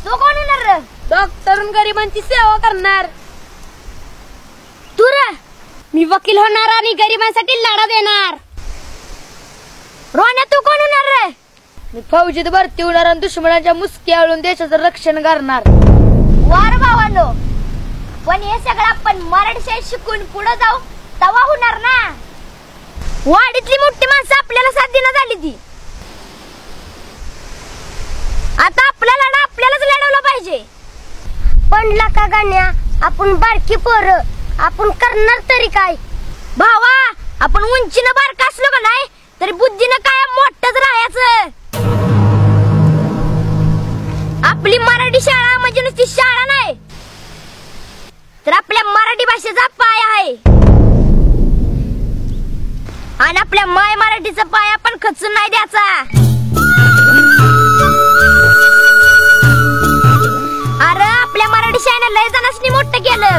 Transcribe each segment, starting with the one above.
तो कोण होणार रे? डॉक्टर गरिबांची सेवा करणार. तू रे? मी वकील होणार आणि गरिबांसाठी लढा देणार. रोण्या तू कोण होणार रे? मी फौजीत भरती होणार आणि दुश्मनाच्या मुसक्या आळून देशाचं रक्षण करणार. वार भावानो, पण हे सगळं आपण मराठी शाळेत शिकून पुढे जाऊ तवा होणार ना. वाडीतली मोठी माणसं आपल्याला साथ देण्यात आली ती. आता आपला लढा आपल्यालाच लढवला पाहिजे. पण लका गाण्या, आपण बारकी पोरं, आपण करणार तरी काय? भावा, आपण उंचीनं बारका असलो का नाही तरी बुद्धीनं काय मोठंच राहायचं. आपली मराठी शाळा म्हणजे नुसती शाळा नाही, तर आपल्या मराठी भाषेचा पाया आहे. आणि आपल्या माय मराठीचा पाया पण खचून नाही द्यायचा. अरे आपल्या मराठी शाळेनं लय जणांनी मोठं केलं,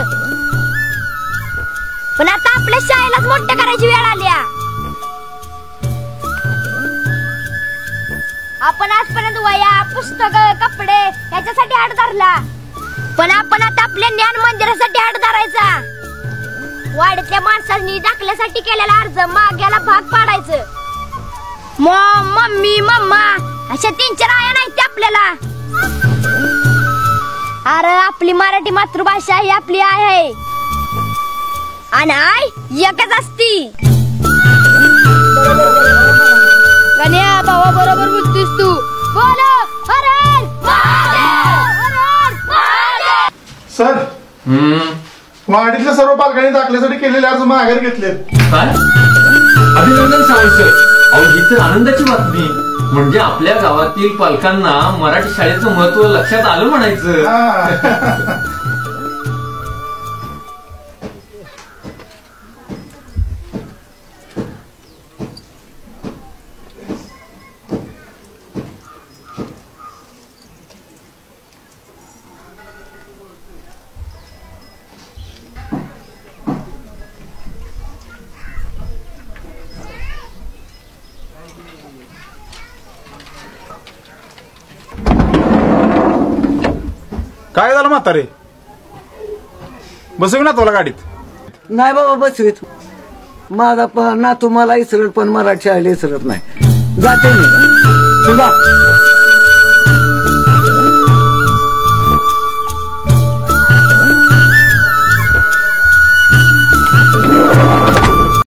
पण आता आपल्या शाळेलाच मोठं करायची वेळ आली. आपण आजपर्यंत वया, पुस्तक, कपडे याच्यासाठी हात धरला, पण आपण आता आपल्या ज्ञान मंदिरासाठी हात धरायचा. वाडीतल्या माणसांनी दाखल्यासाठी केलेला अर्ज माग्याला भाग पाडायचं. मॉम, मम्मी, मम्मा अशा 3-4 आया नाही ते आपल्याला. अरे आपली मराठी मातृभाषा ही आपली आई आहे आणि आई एकच असती. गण्या भावा, बरोबर बोलतोस तू. बोल हरण सर. वाडीतल्या सर्व पालकांनी दाखल्यासाठी केलेले अर्ज माघारी घेतले. काय? अभिनंदन सावंत सर. अहो ही तर आनंदाची बातमी. म्हणजे आपल्या गावातील पालकांना मराठी शाळेचं महत्व लक्षात आलं म्हणायचं. काय झालं म्हातारे? बसवी ना तुला गाडीत? नाही बाबा बसवीत. माझा पण ना तुम्हाला इसरत पण मराठी शाळेला इसरत नाही. जाते मी तुझा.